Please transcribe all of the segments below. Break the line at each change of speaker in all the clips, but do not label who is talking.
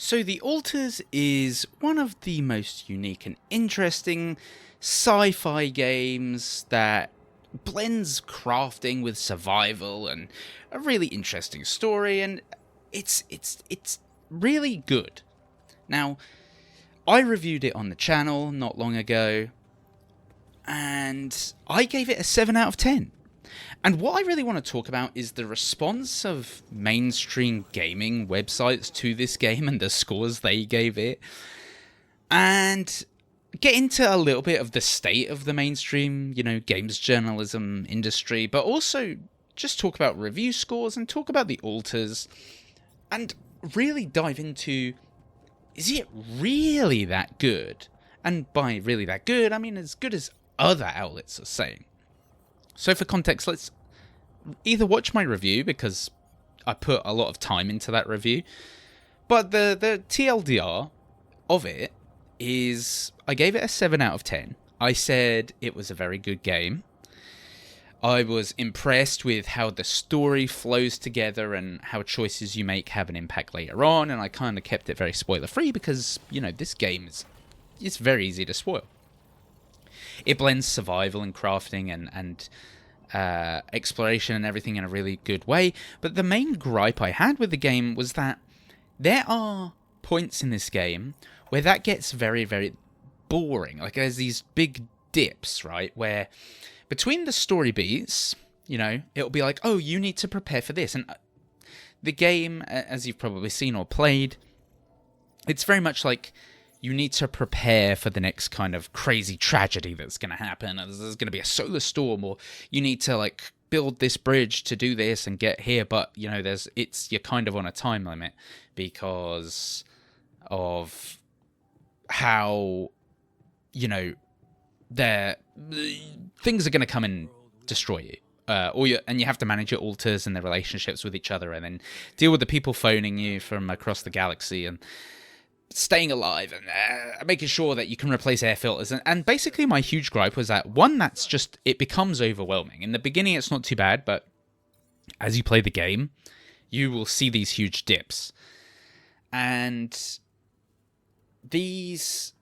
So, The Alters is one of the most unique and interesting sci fi games that blends crafting with survival and a really interesting story, and it's really good. Now, I reviewed it on the channel not long ago, and I gave it a 7 out of 10. And what I really want to talk about is the response of mainstream gaming websites to this game and the scores they gave it. And get into a little bit of the state of the mainstream, games journalism industry, but also just talk about review scores and talk about the alters and really dive into, is it really that good? And by really that good, I mean as good as other outlets are saying. So for context, let's either watch my review, because I put a lot of time into that review, but the TLDR of it is I gave it a 7 out of 10. I said it was a very good game. I was impressed with how the story flows together and how choices you make have an impact later on, and I kind of kept it very spoiler-free because, this game it's very easy to spoil. It blends survival and crafting and exploration and everything in a really good way. But the main gripe I had with the game was that there are points in this game where that gets very, very boring. Like there's these big dips, right? Where between the story beats, it'll be like, oh, you need to prepare for this. And the game, as you've probably seen or played, it's very much like you need to prepare for the next kind of crazy tragedy that's going to happen. There's going to be a solar storm, or you need to build this bridge to do this and get here. But you're kind of on a time limit because of how things are going to come and destroy you. And you have to manage your alters and their relationships with each other, and then deal with the people phoning you from across the galaxy, and staying alive and making sure that you can replace air filters. And basically my huge gripe was that, one, it becomes overwhelming. In the beginning it's not too bad, but as you play the game, you will see these huge dips. And these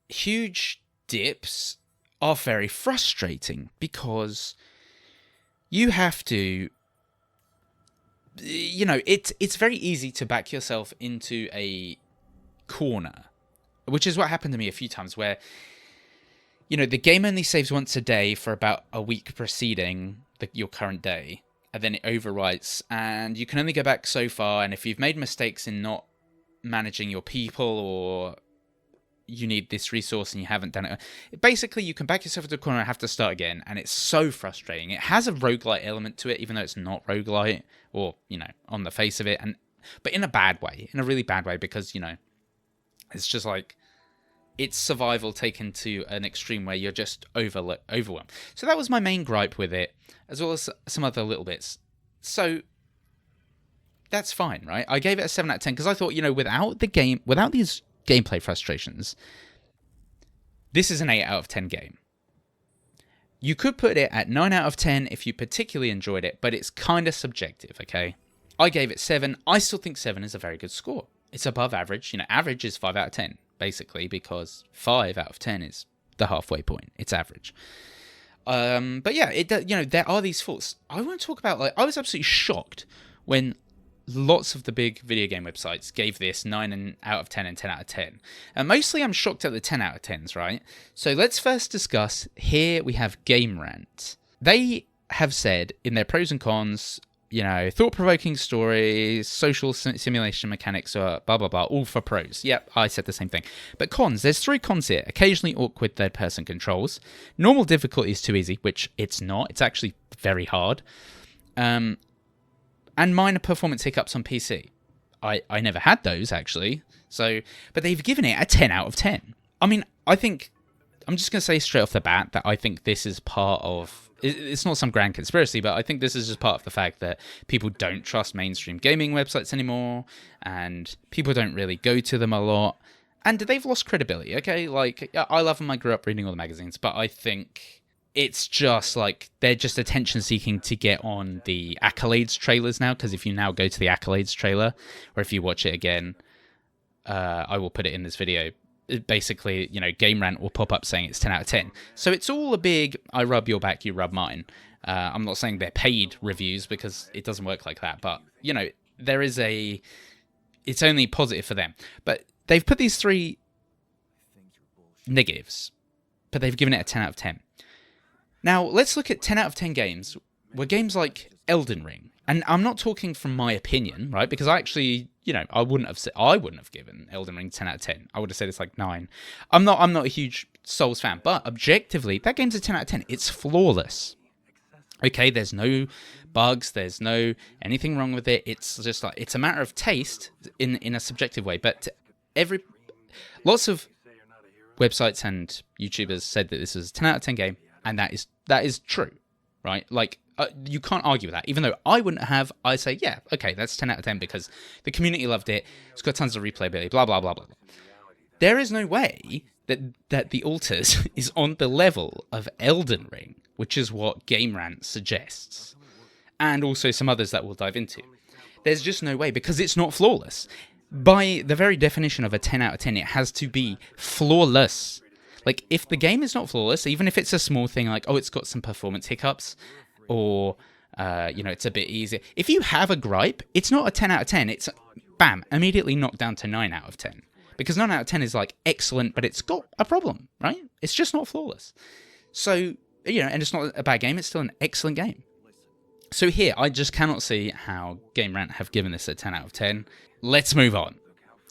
huge dips are very frustrating because you have to, it's very easy to back yourself into a corner, which is what happened to me a few times where, the game only saves once a day for about a week preceding your current day, and then it overwrites, and you can only go back so far, and if you've made mistakes in not managing your people, or you need this resource and you haven't done it, basically you can back yourself into a corner and have to start again, and it's so frustrating. It has a roguelite element to it, even though it's not roguelite, or on the face of it, but in a bad way, in a really bad way, because it's just it's survival taken to an extreme where you're just overwhelmed. So that was my main gripe with it, as well as some other little bits. So that's fine, right? I gave it a 7 out of 10 because I thought, without these gameplay frustrations, this is an 8 out of 10 game. You could put it at 9 out of 10 if you particularly enjoyed it, but it's kind of subjective, okay? I gave it 7. I still think 7 is a very good score. It's above average. Average is 5 out of 10, basically, because 5 out of 10 is the halfway point. It's average. But yeah, there are these faults. I want to talk about, I was absolutely shocked when lots of the big video game websites gave this 9 out of 10 and 10 out of 10. And mostly I'm shocked at the 10 out of 10s, right? So let's first discuss, here we have Game Rant. They have said in their pros and cons, thought-provoking stories, social simulation mechanics, or blah, blah, blah, all for pros. Yep, I said the same thing. But cons, there's 3 cons here. Occasionally awkward third-person controls. Normal difficulty is too easy, which it's not. It's actually very hard. And minor performance hiccups on PC. I never had those, actually. But they've given it a 10 out of 10. I mean, I'm just going to say straight off the bat that I think this is part of... It's not some grand conspiracy, but I think this is just part of the fact that people don't trust mainstream gaming websites anymore, and people don't really go to them a lot, and they've lost credibility, okay? I love them, I grew up reading all the magazines, but I think it's just like they're just attention seeking to get on the accolades trailers now, because if you now go to the accolades trailer, or if you watch it again, I will put it in this video. Basically, Game Rant will pop up saying it's 10 out of 10. So it's all a big, I rub your back, you rub mine. I'm not saying they're paid reviews, because it doesn't work like that. But, there is it's only positive for them. But they've put these 3 negatives, but they've given it a 10 out of 10. Now, let's look at 10 out of 10 games, where games like Elden Ring, and I'm not talking from my opinion, right? Because I actually, I wouldn't have given Elden Ring 10 out of 10. I would have said it's like 9. I'm not a huge Souls fan, but objectively, that game's a 10 out of 10. It's flawless. Okay, there's no bugs, there's no anything wrong with it. It's just like, it's a matter of taste in a subjective way. But lots of websites and YouTubers said that this is a 10 out of 10 game, and that is true, right? Like, you can't argue with that. Even though I wouldn't have, I say, yeah, okay, that's 10 out of 10 because the community loved it. It's got tons of replayability, blah, blah, blah, blah. There is no way that The Alters is on the level of Elden Ring, which is what Game Rant suggests, and also some others that we'll dive into. There's just no way, because it's not flawless. By the very definition of a 10 out of 10, it has to be flawless. Like, if the game is not flawless, even if it's a small thing like, oh, it's got some performance hiccups, or, it's a bit easier. If you have a gripe, it's not a 10 out of 10. It's, bam, immediately knocked down to 9 out of 10. Because 9 out of 10 is, like, excellent, but it's got a problem, right? It's just not flawless. So, and it's not a bad game. It's still an excellent game. So here, I just cannot see how Game Rant have given this a 10 out of 10. Let's move on.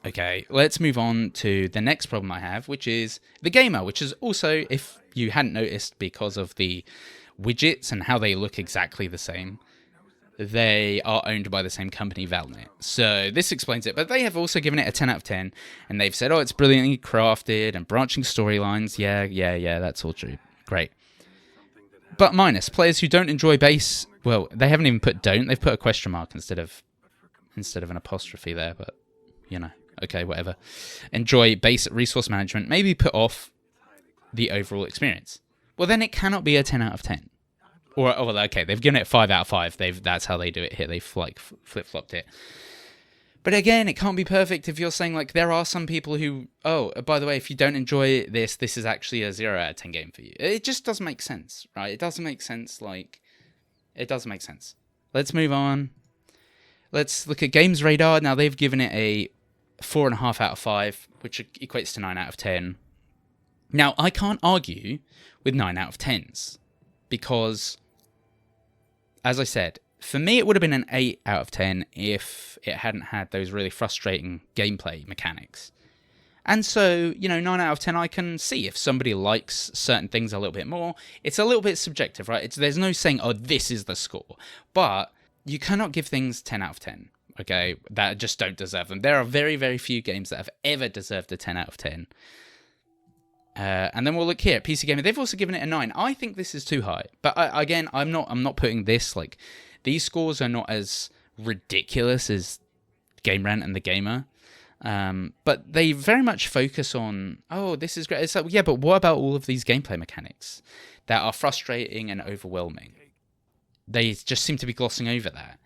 Okay, let's move on to the next problem I have, which is The Gamer, which is also, if you hadn't noticed, because of the widgets and how they look exactly the same, they are owned by the same company, Valnet. So this explains it, but they have also given it a 10 out of 10, and they've said, oh, it's brilliantly crafted and branching storylines. Yeah, that's all true. Great. But minus, players who don't enjoy base, well, they haven't even put don't, they've put a question mark instead of an apostrophe there, but, okay, whatever. Enjoy base resource management, maybe put off the overall experience. Well, then it cannot be a 10 out of 10. Or okay, they've given it 5 out of 5. That's how they do it here. They've flip-flopped it. But again, it can't be perfect if you're saying, like, there are some people who, oh, by the way, if you don't enjoy this is actually a 0 out of 10 game for you. It just doesn't make sense, right? It doesn't make sense, it doesn't make sense. Let's move on. Let's look at Games Radar. Now, they've given it a 4.5 out of 5, which equates to 9 out of 10. Now, I can't argue with 9 out of 10s, because, as I said, for me, it would have been an 8 out of 10 if it hadn't had those really frustrating gameplay mechanics. And so, 9 out of 10, I can see if somebody likes certain things a little bit more. It's a little bit subjective, right? There's no saying, oh, this is the score. But you cannot give things 10 out of 10, okay, that just don't deserve them. There are very, very few games that have ever deserved a 10 out of 10. And then we'll look here at PC Gamer. They've also given it a 9. I think this is too high. But again, I'm not putting this, like, these scores are not as ridiculous as Game Rant and The Gamer. But they very much focus on, oh, this is great. It's like, yeah, but what about all of these gameplay mechanics that are frustrating and overwhelming? They just seem to be glossing over that.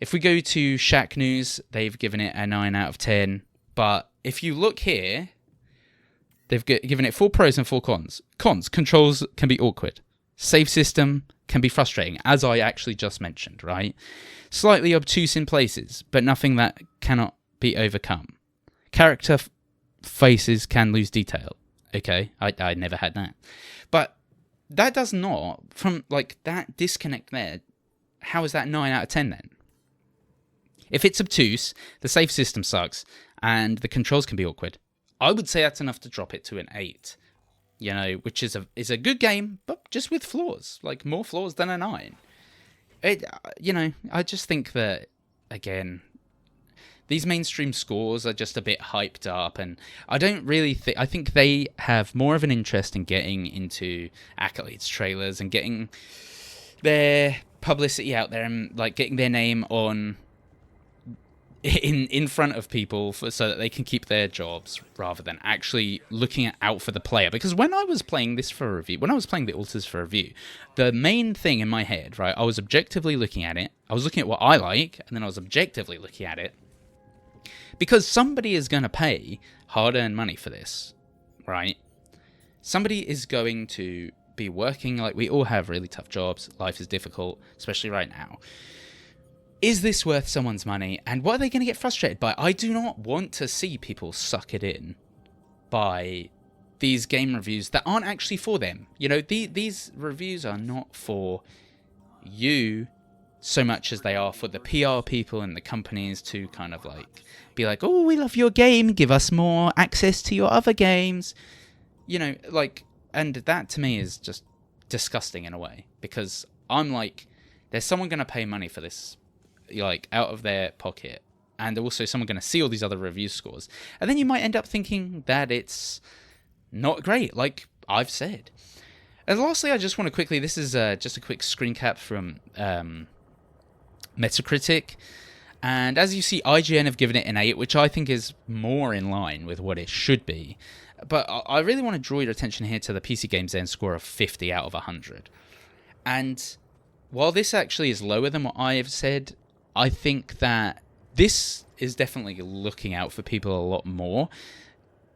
If we go to Shack News, they've given it a 9 out of 10. But if you look here, they've given it 4 pros and 4 cons. Cons, controls can be awkward. Save system can be frustrating, as I actually just mentioned, right? Slightly obtuse in places, but nothing that cannot be overcome. Character faces can lose detail. Okay, I never had that. But that does not, from like that disconnect there, how is that 9 out of 10 then? If it's obtuse, the save system sucks, and the controls can be awkward, I would say that's enough to drop it to an 8. Which is a good game, but just with flaws, like more flaws than a 9. I just think that, again, these mainstream scores are just a bit hyped up, and I don't really think, I think they have more of an interest in getting into accolades trailers and getting their publicity out there and like getting their name on in front of people so that they can keep their jobs rather than actually looking out for the player. Because when I was playing this for review, when I was playing the Alters for review, the main thing in my head, right, I was objectively looking at it. I was looking at what I like, and then I was objectively looking at it. Because somebody is going to pay hard-earned money for this, right? Somebody is going to be working, like we all have really tough jobs. Life is difficult, especially right now. Is this worth someone's money? And what are they going to get frustrated by? I do not want to see people suck it in by these game reviews that aren't actually for them. You know, these reviews are not for you so much as they are for the PR people and the companies to kind of like be like, oh, we love your game, give us more access to your other games. You know, like, and that to me is just disgusting in a way, because I'm like, there's someone going to pay money for this, like, out of their pocket, and also someone going to see all these other review scores, and then you might end up thinking that it's not great, like I've said. And lastly, I just want to quickly, this is just a quick screen cap from Metacritic, and as you see, IGN have given it an 8, which I think is more in line with what it should be. But I really want to draw your attention here to the PC Games End score of 50 out of 100. And while this actually is lower than what I have said, I think that this is definitely looking out for people a lot more.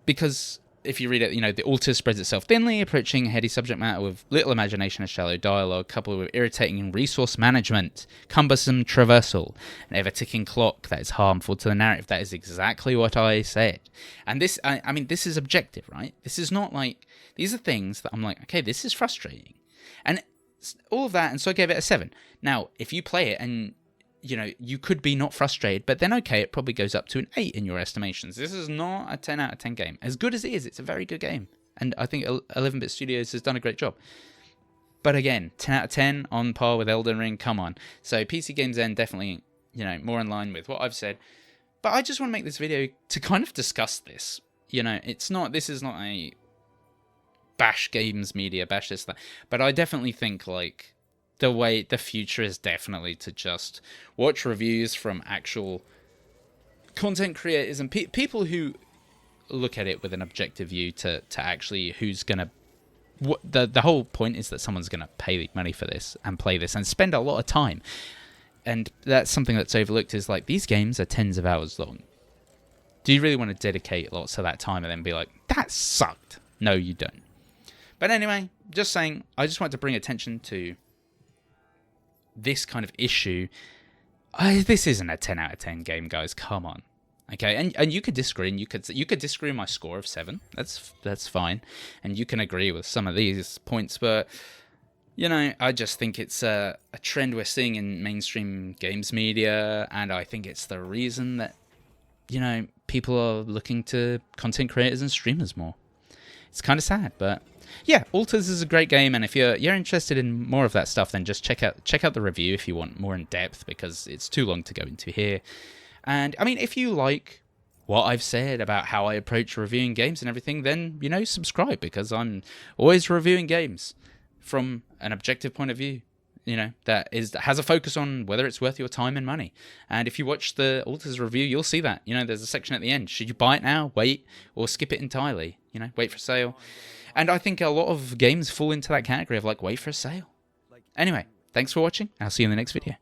Because if you read it, you know, the Alter spreads itself thinly, approaching heady subject matter with little imagination and shallow dialogue, coupled with irritating resource management, cumbersome traversal, an ever-ticking clock that is harmful to the narrative. That is exactly what I said. And this, I mean, this is objective, right? This is not like, these are things that I'm like, okay, this is frustrating. And all of that, and so I gave it a 7. Now, if you play it and you know, you could be not frustrated, but then okay, it probably goes up to an 8 in your estimations. This is not a 10 out of 10 game. As good as it is, it's a very good game. And I think 11-Bit Studios has done a great job. But again, 10 out of 10 on par with Elden Ring, come on. So PC Games End definitely, you know, more in line with what I've said. But I just want to make this video to kind of discuss this. You know, this is not a bash games media, bash this, that. But I definitely think, like, the future is definitely to just watch reviews from actual content creators and people who look at it with an objective view to actually who's gonna. The whole point is that someone's gonna pay money for this and play this and spend a lot of time, and that's something that's overlooked. Is like, these games are tens of hours long. Do you really want to dedicate lots of that time and then be like, that sucked? No, you don't. But anyway, just saying, I just want to bring attention to this kind of issue. This isn't a 10 out of 10 game, guys. Come on. Okay, and you could disagree, and you could disagree with my score of 7. That's fine, and you can agree with some of these points, but you know, I just think it's a trend we're seeing in mainstream games media, and I think it's the reason that, you know, people are looking to content creators and streamers more. It's kind of sad, but yeah, Alters is a great game, and if you're interested in more of that stuff, then just check out the review if you want more in depth, because it's too long to go into here. And I mean, if you like what I've said about how I approach reviewing games and everything, then, you know, subscribe, because I'm always reviewing games from an objective point of view, you know, that has a focus on whether it's worth your time and money. And if you watch the Alters review, you'll see that, you know, there's a section at the end. Should you buy it now, wait, or skip it entirely? You know, wait for a sale. And I think a lot of games fall into that category of like, wait for a sale. Anyway, thanks for watching. I'll see you in the next video.